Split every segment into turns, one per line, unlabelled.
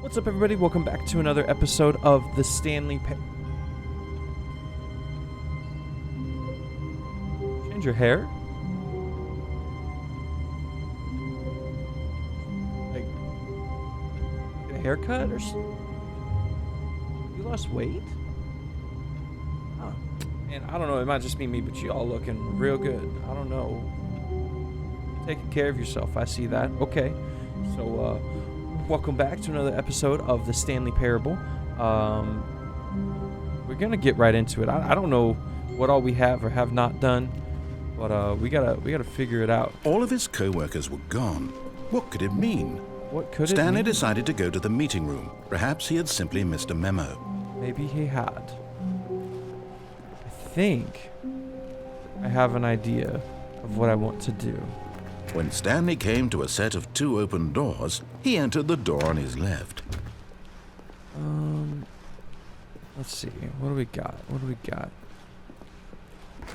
What's up, everybody? Welcome back to another episode of the Stanley. Change your hair? Like, get a haircut or you lost weight? Huh. Man, I don't know. It might just be me, but you all looking real good. I don't know. Taking care of yourself. I see that. Okay. So, welcome back to another episode of the Stanley Parable. We're gonna get right into it. I don't know what all we have or have not done, but we gotta figure it out.
All of his co-workers were gone. What could it mean?
What could
Stanley
it mean?
decided to go to the meeting room. Perhaps he had simply missed a memo.
Maybe he had. I think I have an idea of what I want to do.
When Stanley came to a set of two open doors, he entered the door on his left.
Let's see. What do we got?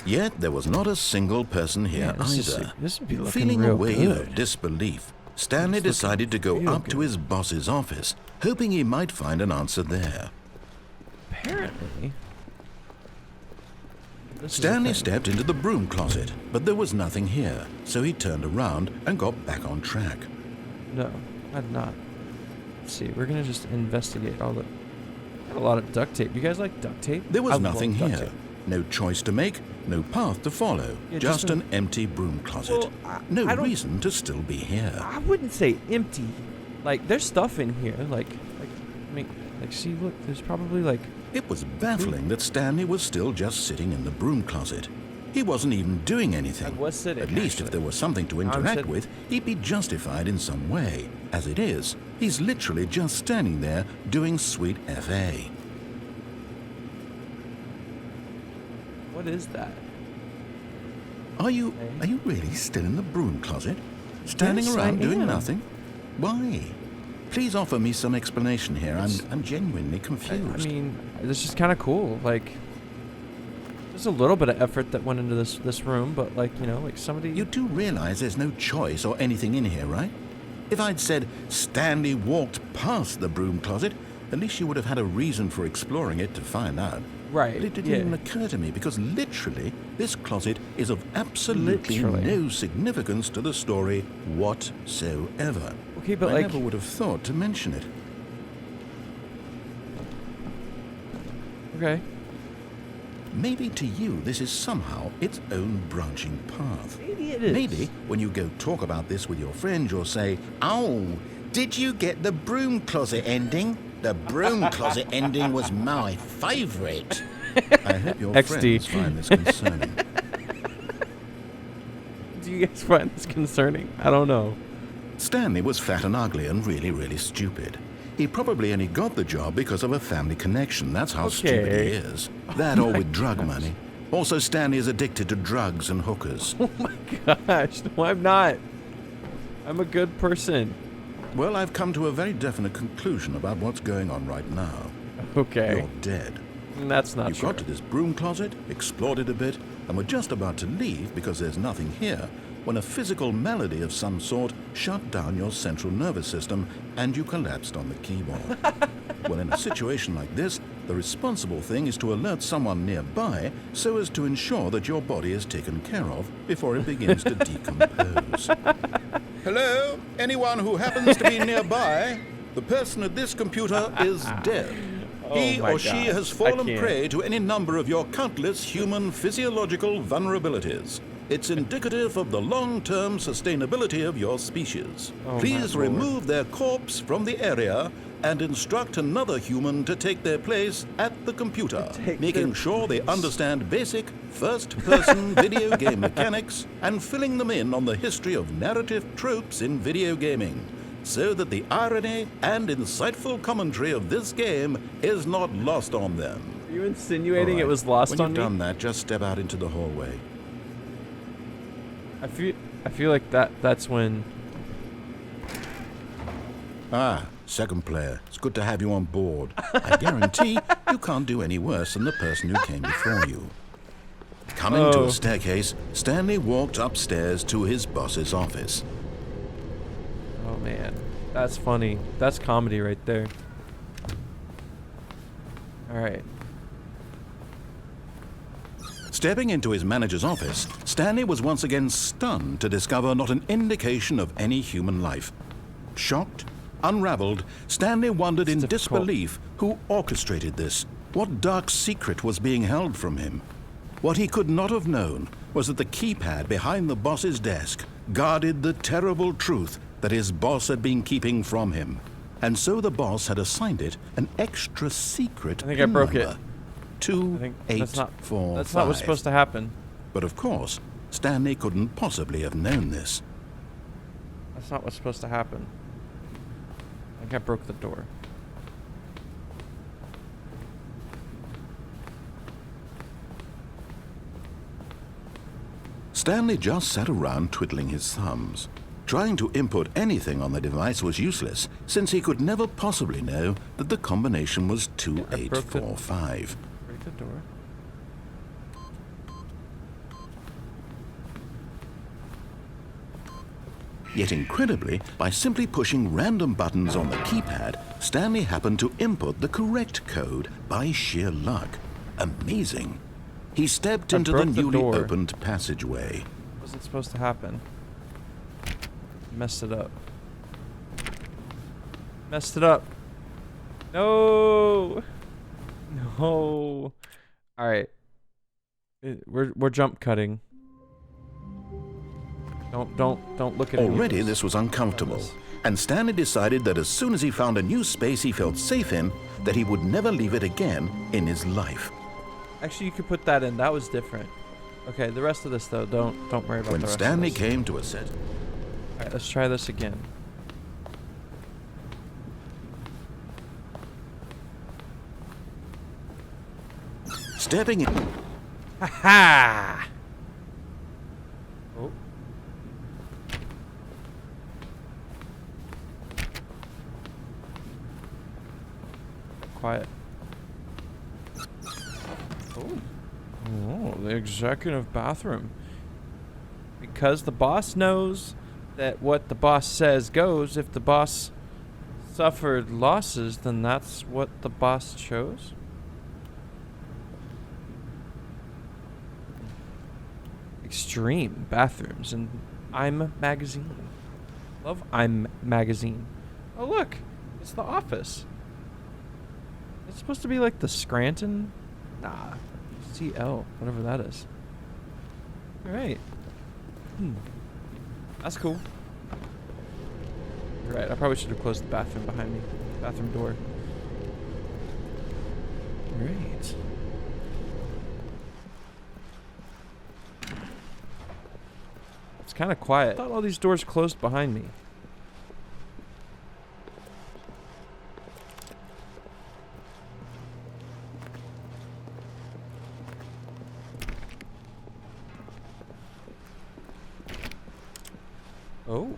Yet there was not a single person here
Man,
either.
this would be looking
Feeling
real
a wave
good.
of disbelief, Stanley
It's looking
decided to go
real
up to
good.
his boss's office, hoping he might find an answer there.
Apparently. This is a
Stanley
thing.
stepped into the broom closet, but there was nothing here, so he turned around and got back on track.
No, I did not. Let's see. We're gonna just investigate all the. Got a lot of duct tape. You guys like duct tape?
There was
I love
nothing
duct
here.
tape.
No choice to make, no path to follow.
Yeah,
just
just
an empty broom closet.
Well,
no
I don't-
reason to still be here.
I wouldn't say empty. Like there's stuff in here. Like I mean, like see, look. There's probably like.
It was baffling that Stanley was still just sitting in the broom closet. He wasn't even doing anything.
I was sitting,
At least
actually.
if there was something to
I'm
interact
sitting.
with, he'd be justified in some way. As it is, he's literally just standing there doing sweet FA.
What is that?
Are you really still in the broom closet? Standing
Yes,
around
I
doing
am.
nothing? Why? Please offer me some explanation here.
It's-
I'm genuinely
I
confused.
mean, this is kind of cool. Like, there's a little bit of effort that went into this room, but like like somebody.
You do realize there's no choice or anything in here, right? If I'd said Stanley walked past the broom closet, at least you would have had a reason for exploring it to find out.
Right.
But it didn't
yeah.
even occur to me because literally this closet is of absolutely
Literally.
no significance to the story whatsoever.
Okay, but
I
like.
never would have thought to mention it.
Okay.
Maybe to you this is somehow its own branching path.
Maybe it is.
Maybe when you go talk about this with your friend, you'll say, "Oh, did you get the broom closet ending? The broom closet ending was my favourite." I hope your
XD.
friends find this concerning.
Do you guys find this concerning? I don't know.
Stanley was fat and ugly and really, really stupid. He probably only got the job because of a family connection. That's how stupid
Okay.
he is. That or with drug money. Also, Stanley is addicted to drugs and hookers.
Oh my gosh! No, I'm not. I'm a good person.
Well, I've come to a very definite conclusion about what's going on right now.
Okay.
You're dead.
That's not
You
true.
got to this broom closet, explored it a bit, and were just about to leave because there's nothing here, when a physical malady of some sort shut down your central nervous system and you collapsed on the keyboard. Well, in a situation like this, the responsible thing is to alert someone nearby so as to ensure that your body is taken care of before it begins to decompose. Hello? Anyone who happens to be nearby? The person at this computer is dead. He
Oh my
or she
God.
has
I
fallen
can't.
prey to any number of your countless human physiological vulnerabilities. It's indicative of the long-term sustainability of your species.
Oh, my
Please
Lord.
remove their corpse from the area and instruct another human to take their place at the computer,
Take
making
their
sure they
place.
understand basic first-person video game mechanics and filling them in on the history of narrative tropes in video gaming, so that the irony and insightful commentary of this game is not lost on them.
Are you insinuating
All right.
it was lost
when
on
you've
me?
done that, just step out into the hallway.
I feel like that's when.
Ah, second player. It's good to have you on board. I guarantee you can't do any worse than the person who came before you. Coming to
Oh.
a staircase, Stanley walked upstairs to his boss's office.
Oh man. That's funny. That's comedy right there. Alright.
Stepping into his manager's office, Stanley was once again stunned to discover not an indication of any human life. Shocked, unraveled, Stanley wondered in disbelief who orchestrated this. What dark secret was being held from him? What he could not have known was that the keypad behind the boss's desk guarded the terrible truth that his boss had been keeping from him. And so the boss had assigned it an extra secret
I think I broke it.
2845.
That's not what's supposed to happen.
But of course, Stanley couldn't possibly have known this.
That's not what's supposed to happen. I think I broke the door.
Stanley just sat around twiddling his thumbs. Trying to input anything on the device was useless, since he could never possibly know that the combination was 2845.
Break the door.
Yet incredibly, by simply pushing random buttons on the keypad, Stanley happened to input the correct code by sheer luck. Amazing. He stepped into the newly opened passageway.
Wasn't supposed to happen. Messed it up. Messed it up. No. No. All right. We're jump cutting. Don't look at it.
Already this was uncomfortable, and Stanley decided that as soon as he found a new space he felt safe in, that he would never leave it again in his life.
Actually, you could put that in. That was different. Okay, the rest of this though, don't worry about
When
the rest
Stanley
of this.
came to a set.
All right, let's try this again.
Stepping in.
Ha ha! Oh. Quiet. Oh, the executive bathroom. Because the boss knows that what the boss says goes. If the boss suffered losses, then that's what the boss chose. Extreme bathrooms and I'm magazine. Love I'm magazine. Oh look, it's the office. It's supposed to be like the Scranton. Nah, CL, whatever that is. All right. That's cool. You're right. I probably should have closed the bathroom behind me. Bathroom door. Great. It's kind of quiet. I thought all these doors closed behind me. Oh.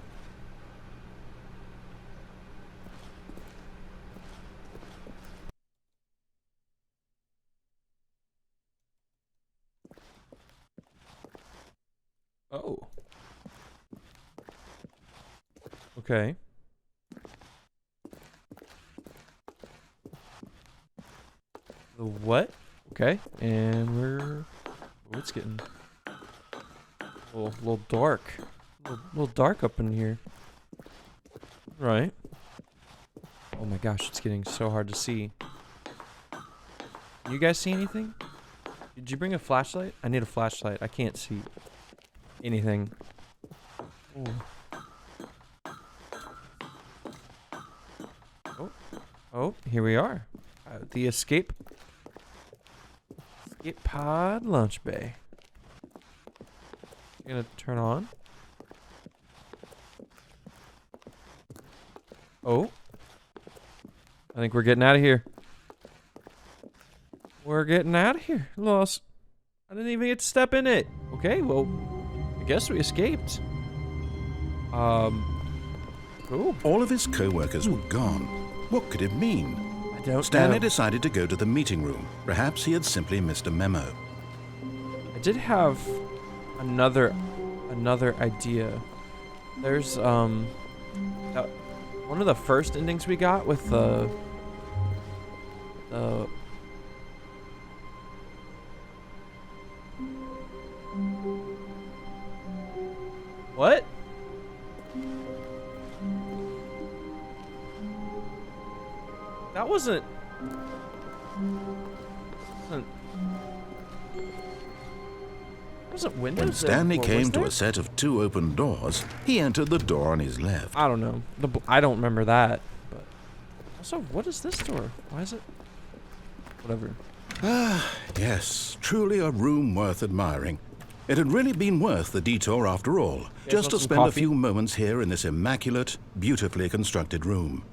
Oh. Okay. The what? Okay. And we're... Oh, it's getting a little dark. A little dark up in here. Right. Oh my gosh, it's getting so hard to see. You guys see anything? Did you bring a flashlight? I need a flashlight. I can't see anything. Oh. Oh, here we are. The escape pod lunch bay. You gonna turn on? Oh. I think we're getting out of here. We're getting out of here. Lost. I didn't even get to step in it. Okay, well, I guess we escaped. Cool.
All of his co-workers were gone. What could it mean?
I don't
Stanley
know.
decided to go to the meeting room. Perhaps he had simply missed a memo.
I did have another idea. There's One of the first endings we got with the what? That wasn't Windows.
When Stanley came to a set of 2 open doors, he entered the door on his left.
I don't know. I don't remember that. But also, what is this door? Why is it? Whatever.
Ah, yes, truly a room worth admiring. It had really been worth the detour after all, just to spend a few moments here in this immaculate, beautifully constructed room.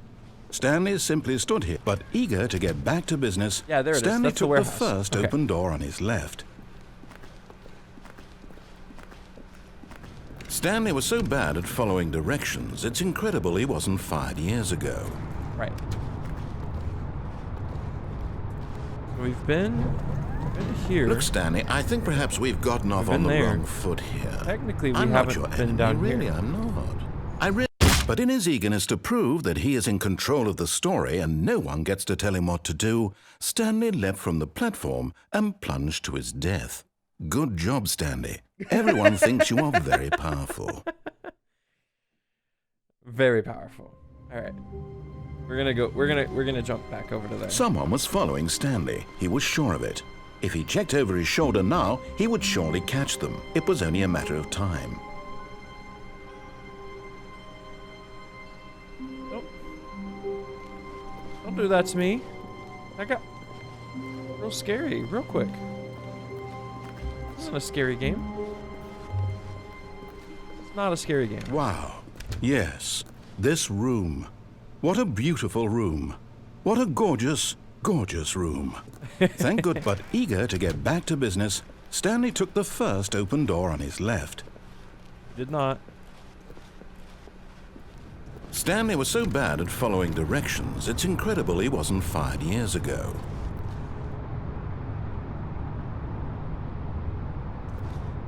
Stanley simply stood here, but eager to get back to business.
Yeah, there it is.
Stanley
That's the
took the
warehouse.
first
Okay.
open door on his left. Stanley was so bad at following directions, it's incredible he wasn't fired years ago.
Right. So we've been here.
Look, Stanley, I think perhaps we've gotten off on the wrong foot here.
Technically, we
I'm not
haven't
your
been
enemy,
down
really,
here.
I'm not. But in his eagerness to prove that he is in control of the story and no one gets to tell him what to do, Stanley leapt from the platform and plunged to his death. Good job, Stanley. Everyone thinks you are very powerful.
Very powerful. All right. We're gonna jump back over to there.
Someone was following Stanley. He was sure of it. If he checked over his shoulder now, he would surely catch them. It was only a matter of time.
Nope. Don't do that to me. That got real scary, real quick. This isn't a scary game. It's not a scary game.
Wow. Yes, this room. What a beautiful room. What a gorgeous, gorgeous room. Thank good, but eager to get back to business, Stanley took the first open door on his left.
Did not.
Stanley was so bad at following directions, it's incredible he wasn't fired years ago.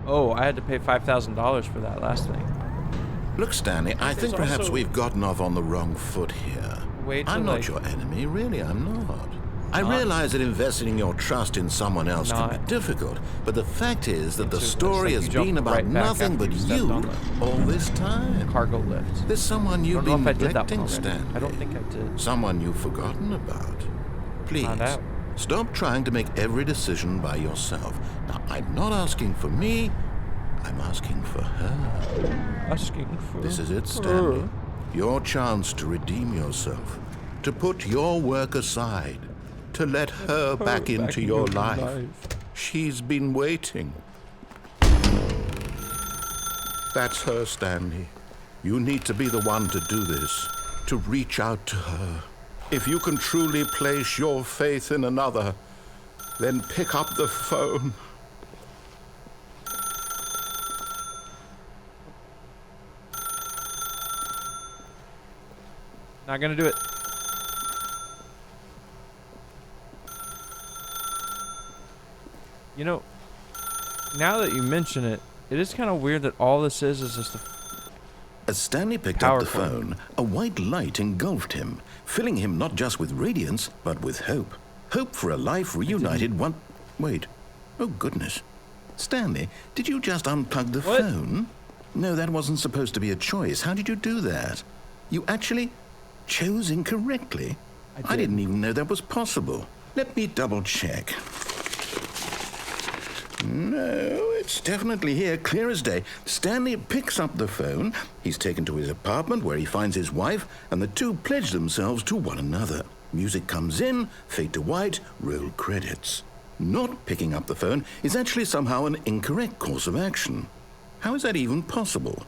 Oh, I had to pay $5,000 for that last thing.
Look, Stanley, I think perhaps
also-
we've gotten off on the wrong foot here.
Wait till,
I'm not
like-
your enemy, really, I'm not. I realize that investing your trust in someone else can be difficult, but the fact is that the
It's
story
like
has
you jumped
been about
right back
nothing
after
but
you stepped
you
on
all this time.
Cargo lift.
There's someone
I
you've
don't know
been
if I did that one
neglecting,
already.
Stanley.
I don't think I did.
Someone you've forgotten about. Please,
Find out.
stop trying to make every decision by yourself. Now, I'm not asking for me, I'm asking for her.
Asking for
This is it, Stanley. Your chance to redeem yourself, to put your work aside, to let her back into your life. She's been waiting. That's her, Stanley. You need to be the one to do this, to reach out to her. If you can truly place your faith in another, then pick up the phone.
Not gonna do it. You know, now that you mention it, it is kind of weird that all this is just a
As Stanley picked
Power
up the
cord.
phone, a white light engulfed him, filling him not just with radiance, but with hope. Hope for a life reunited one... Wait. Oh, goodness. Stanley, did you just unplug the
What?
phone? No, that wasn't supposed to be a choice. How did you do that? You actually chose incorrectly? I didn't even know that was possible. Let me double check. No, it's definitely here, clear as day. Stanley picks up the phone. He's taken to his apartment where he finds his wife, and the two pledge themselves to one another. Music comes in, fade to white, roll credits. Not picking up the phone is actually somehow an incorrect course of action. How is that even possible?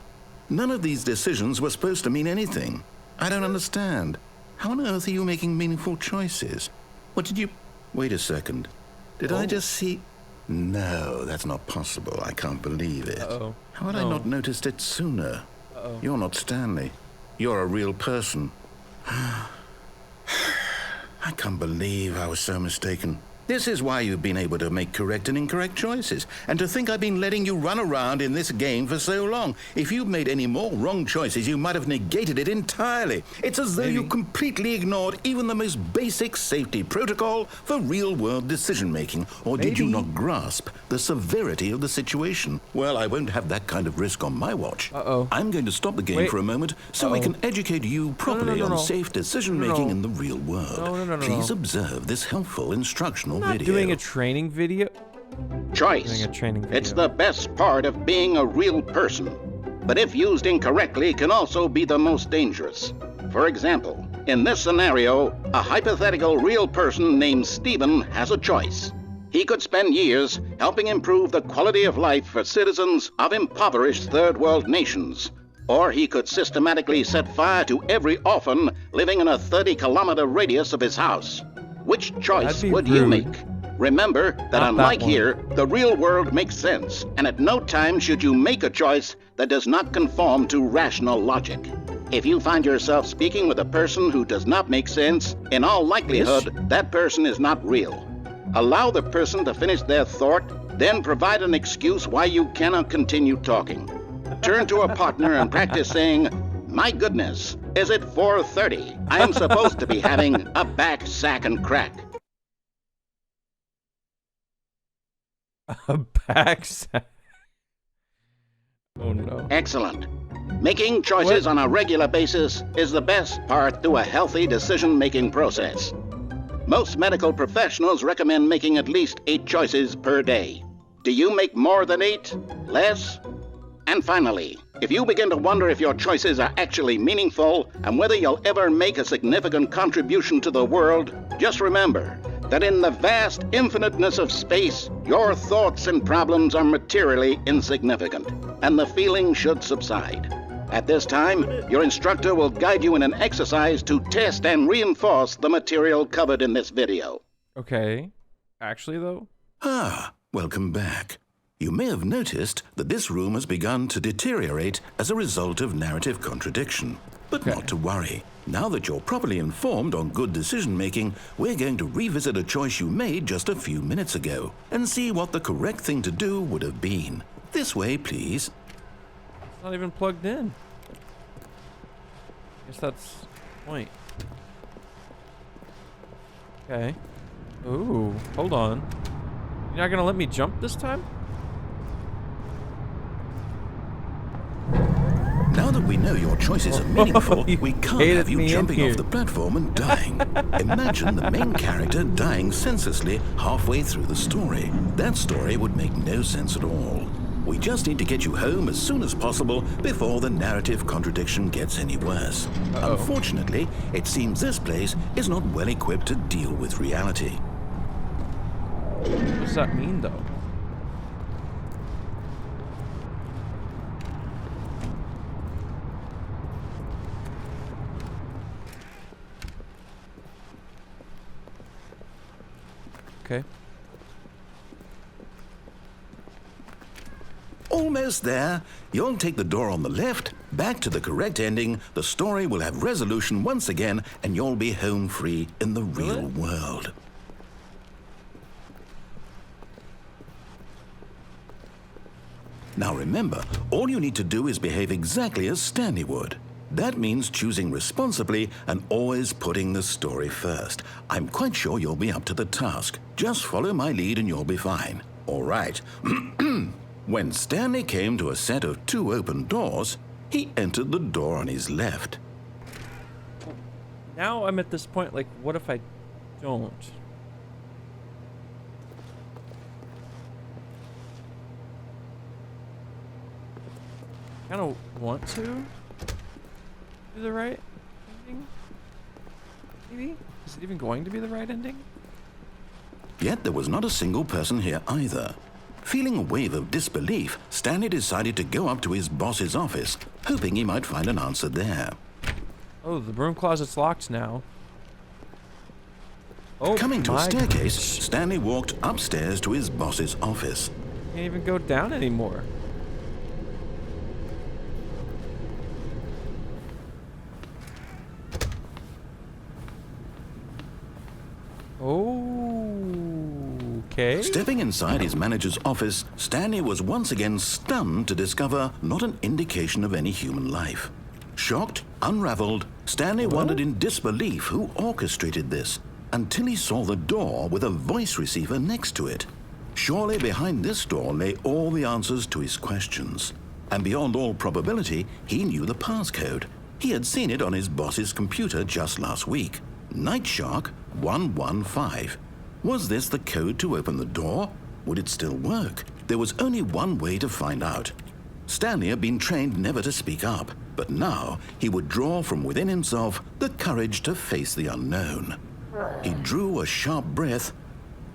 None of these decisions were supposed to mean anything. I don't understand. How on earth are you making meaningful choices? What did you... Wait a second. Did I just see... No, that's not possible. I can't believe it.
Uh-oh.
How had I not noticed it sooner? You're not Stanley. You're a real person. I can't believe I was so mistaken. This is why you've been able to make correct and incorrect choices. And to think I've been letting you run around in this game for so long. If you'd made any more wrong choices, you might have negated it entirely. It's as though you completely ignored even the most basic safety protocol for real-world decision-making. Or did you not grasp the severity of the situation? Well, I won't have that kind of risk on my watch. I'm going to stop the game for a moment so we can educate you properly on safe decision-making in the real world. Please observe this helpful instructional
I'm not
video.
doing a training video.
Choice.
Doing a training video.
It's the best part of being a real person. But if used incorrectly, can also be the most dangerous. For example, in this scenario, a hypothetical real person named Stephen has a choice. He could spend years helping improve the quality of life for citizens of impoverished third world nations. Or he could systematically set fire to every orphan living in a 30-kilometer radius of his house. Which choice would you make? Remember that unlike here, the real world makes sense, and at no time should you make a choice that does not conform to rational logic. If you find yourself speaking with a person who does not make sense, in all likelihood, that person is not real. Allow the person to finish their thought, then provide an excuse why you cannot continue talking. Turn to a partner and practice saying, "My goodness, is it 4:30? I am supposed to be having a back, sack, and crack."
A back sack. Oh no.
Excellent. Making choices on a regular basis is the best part to a healthy decision-making process. Most medical professionals recommend making at least 8 choices per day. Do you make more than 8? Less? And finally, if you begin to wonder if your choices are actually meaningful and whether you'll ever make a significant contribution to the world, just remember that in the vast infiniteness of space, your thoughts and problems are materially insignificant, and the feeling should subside. At this time, your instructor will guide you in an exercise to test and reinforce the material covered in this video.
Okay. Actually, though?
Welcome back. You may have noticed that this room has begun to deteriorate as a result of narrative contradiction. But not to worry. Now that you're properly informed on good decision-making, we're going to revisit a choice you made just a few minutes ago and see what the correct thing to do would have been. This way, please.
It's not even plugged in. Guess that's the point. Okay. Ooh, hold on. You're not gonna let me jump this time?
Now that we know your choices are meaningful, we can't have you jumping off the platform and dying. Imagine the main character dying senselessly halfway through the story. That story would make no sense at all. We just need to get you home as soon as possible before the narrative contradiction gets any worse. Unfortunately, it seems this place is not well equipped to deal with reality.
What does that mean, though? Okay.
Almost there. You'll take the door on the left, back to the correct ending, the story will have resolution once again, and you'll be home free in the real world. Now remember, all you need to do is behave exactly as Stanley would. That means choosing responsibly and always putting the story first. I'm quite sure you'll be up to the task. Just follow my lead and you'll be fine. All right. When Stanley came to a set of 2 open doors, he entered the door on his left.
Now I'm at this point, like, what if I don't? I kind of want to do the right ending? Maybe? Is it even going to be the right ending?
Yet there was not a single person here either. Feeling a wave of disbelief, Stanley decided to go up to his boss's office, hoping he might find an answer there.
Oh, the broom closet's locked now. Oh,
coming to a staircase, Stanley walked upstairs to his boss's office.
Can't even go down anymore. Oh. Okay.
Stepping inside his manager's office, Stanley was once again stunned to discover not an indication of any human life. Shocked, unraveled, Stanley wondered in disbelief who orchestrated this until he saw the door with a voice receiver next to it. Surely behind this door lay all the answers to his questions. And beyond all probability, he knew the passcode. He had seen it on his boss's computer just last week. Night Shark 115. Was this the code to open the door? Would it still work? There was only one way to find out. Stanley had been trained never to speak up, but now he would draw from within himself the courage to face the unknown. He drew a sharp breath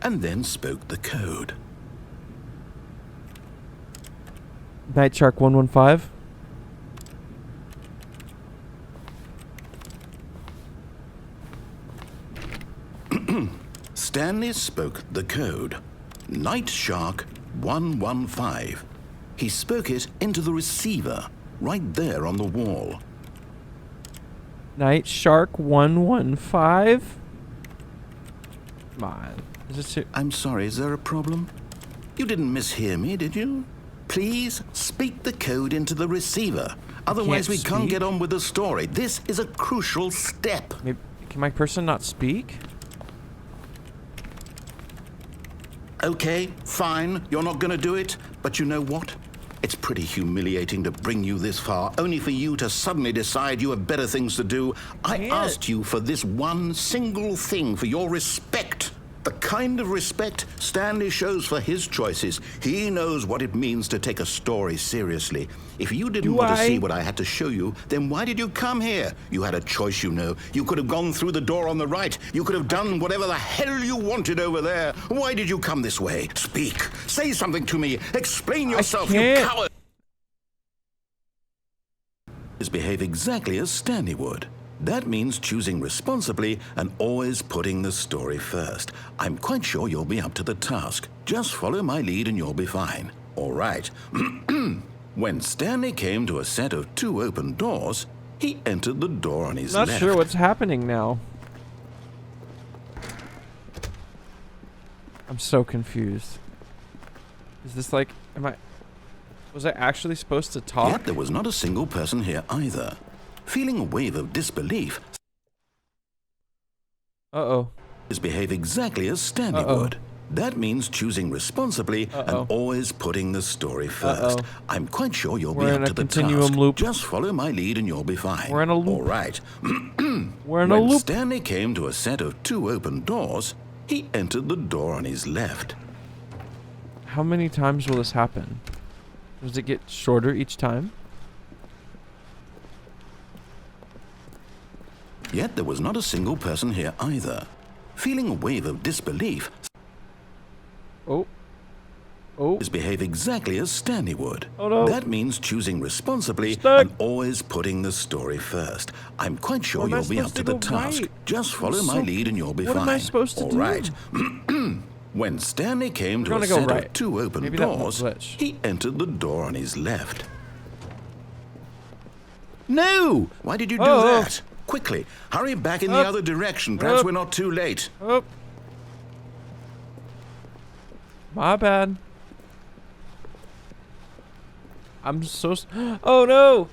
and then spoke the code.
Night Shark 115.
Stanley spoke the code. Night Shark 115. He spoke it into the receiver, right there on the wall.
Night Shark 115. Come on. Is this it?
I'm sorry, is there a problem? You didn't mishear me, did you? Please speak the code into the receiver. Otherwise, we can't get on with the story. This is a crucial step.
Maybe, can my person not speak?
Okay, fine, you're not gonna do it, but you know what? It's pretty humiliating to bring you this far, only for you to suddenly decide you have better things to do. I asked you for this one single thing, for your respect. The kind of respect Stanley shows for his choices. He knows what it means to take a story seriously. If you didn't want to see what I had to show you, then why did you come here? You had a choice, you know. You could have gone through the door on the right. You could have done whatever the hell you wanted over there. Why did you come this way? Speak. Say something to me. Explain yourself, you coward. Behave exactly as Stanley would. That means choosing responsibly and always putting the story first. I'm quite sure you'll be up to the task. Just follow my lead and you'll be fine. All right. When Stanley came to a set of 2 open doors, he entered the door on his left.
Not sure what's happening now. I'm so confused. Is this like, was I actually supposed to talk?
Yet there was not a single person here either. Feeling a wave of disbelief, behave exactly as Stanley would. That means choosing responsibly and always putting the story first. I'm quite sure you'll be up to the task.
Loop.
Just follow my lead and you'll be fine.
We're in a loop.
All right.
We're in a loop.
When Stanley came to a set of 2 open doors, he entered the door on his left.
How many times will this happen? Does it get shorter each time?
Yet there was not a single person here either. Feeling a wave of disbelief, behave exactly as Stanley would.
Oh no.
That means choosing responsibly and always putting the story first. I'm quite sure you'll be up to the task. Just follow my lead and you'll be fine.
What am I supposed to do?
All right. When Stanley came to a set of 2 open doors, he entered the door on his left. No! Why did you do that? Quickly, hurry back in the other direction. Perhaps we're not too late.
My bad. I'm so... Oh, no!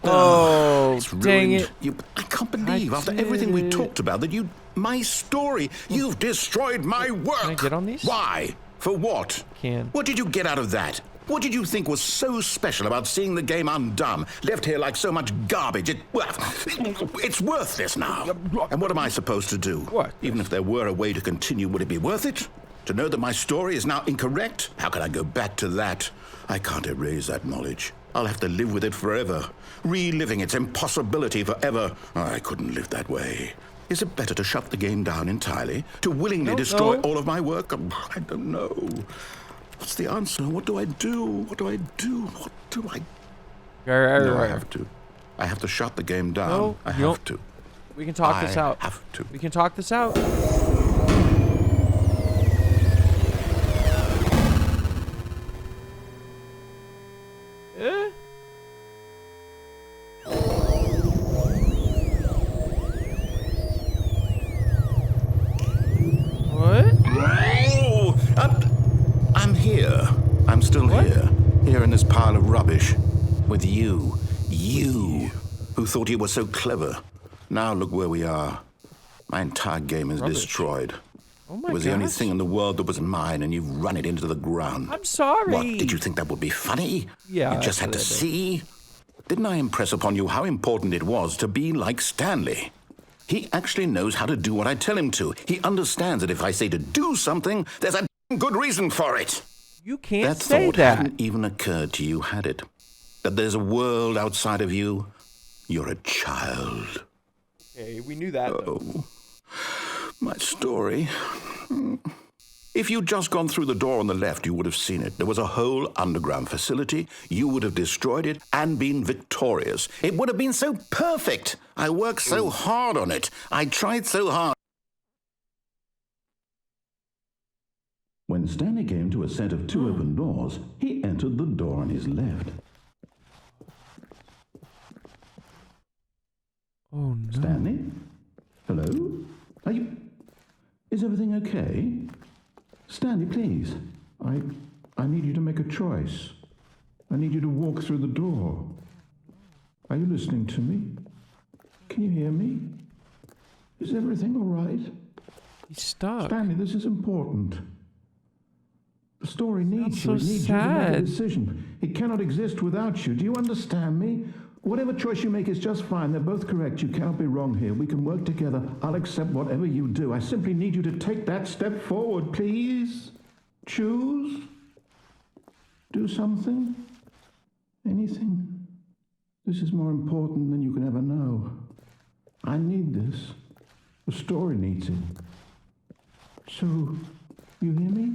Oh, dang it.
I can't believe, after everything we talked about, that you... My story. You've destroyed my work.
Can I get on these?
Why? For what?
Can.
What did you get out of that? What did you think was so special about seeing the game undone, left here like so much garbage? It's worthless now. And what am I supposed to do?
What?
Even if there were a way to continue, would it be worth it? To know that my story is now incorrect? How can I go back to that? I can't erase that knowledge. I'll have to live with it forever, reliving its impossibility forever. I couldn't live that way. Is it better to shut the game down entirely? To willingly destroy all of my work? I don't know. What's the answer? What do I do? What do I do? What do I... No, I have to. I have to shut the game down.
No,
I have to.
We can talk this out.
I have to.
We can talk this out.
this pile of rubbish. With you. You, who thought you were so clever. Now look where we are. My entire game is destroyed.
Oh my
It was the only thing in the world that was mine, and you've run it into the ground.
I'm sorry.
What, did you think that would be funny?
Yeah,
You just had to see? Didn't I impress upon you how important it was to be like Stanley? He actually knows how to do what I tell him to. He understands that if I say to do something, there's a good reason for it.
You can't
That
say
thought
that.
hadn't even occurred to you, had it? That there's a world outside of you? You're a child.
Okay, we knew that.
Oh, my story. If you'd just gone through the door on the left, you would have seen it. There was a whole underground facility. You would have destroyed it and been victorious. It would have been so perfect. I worked so hard on it. I tried so hard. When Stanley came to a set of 2 open doors, he entered the door on his left.
Oh no.
Stanley? Hello? Are you... Is everything okay? Stanley, please. I need you to make a choice. I need you to walk through the door. Are you listening to me? Can you hear me? Is everything all right?
He's stuck.
Stanley, this is important. The story needs you.
so
It needs you to make a
sad.
decision. It cannot exist without you. Do you understand me? Whatever choice you make is just fine. They're both correct. You cannot be wrong here. We can work together. I'll accept whatever you do. I simply need you to take that step forward, please. Choose. Do something. Anything. This is more important than you can ever know. I need this. The story needs it. So, you hear me?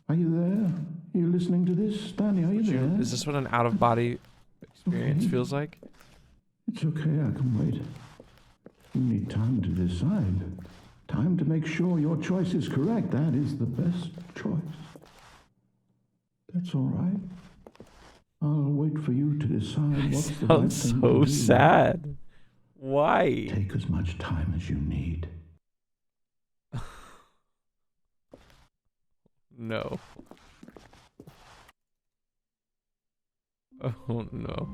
Are you there? Are you listening to this? Stanley, are you there?
Is this what an out-of-body experience feels like?
It's okay, I can wait. You need time to decide. Time to make sure your choice is correct. That is the best choice. That's all right. I'll wait for you to decide what's the right
Sounds
thing
so
to do.
sad. Why?
Take as much time as you need.
No. Oh no.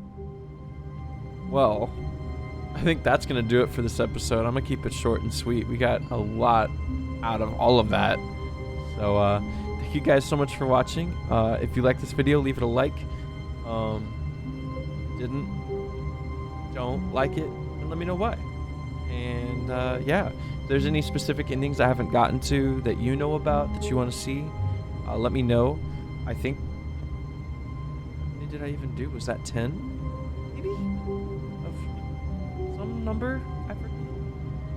Well, I think that's gonna do it for this episode. I'm gonna keep it short and sweet. We got a lot out of all of that. So thank you guys so much for watching. If you like this video, leave it a like. Don't like it, and let me know why. And yeah, if there's any specific endings I haven't gotten to that you know about that you want to see, let me know. I think, how many did I even do? Was that 10? Maybe? Of some number? I forget.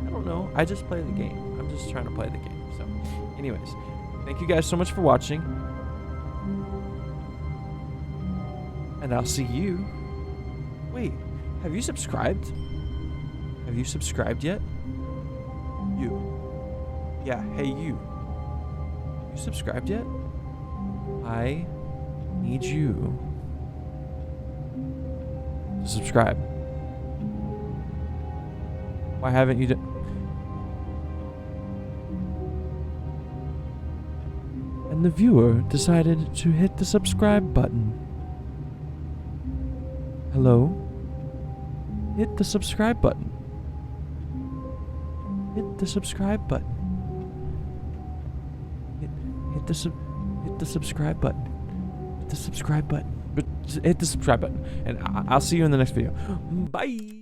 I don't know. I just play the game. I'm just trying to play the game. So, anyways, thank you guys so much for watching. And I'll see you. Wait, have you subscribed? Have you subscribed yet? You. Yeah, hey you. You subscribed yet? I need you to subscribe. Why haven't you done? And the viewer decided to hit the subscribe button. Hello? Hit the subscribe button. Hit the subscribe button. Hit the subscribe button. Hit the subscribe button. Hit the subscribe button. And I'll see you in the next video. Bye.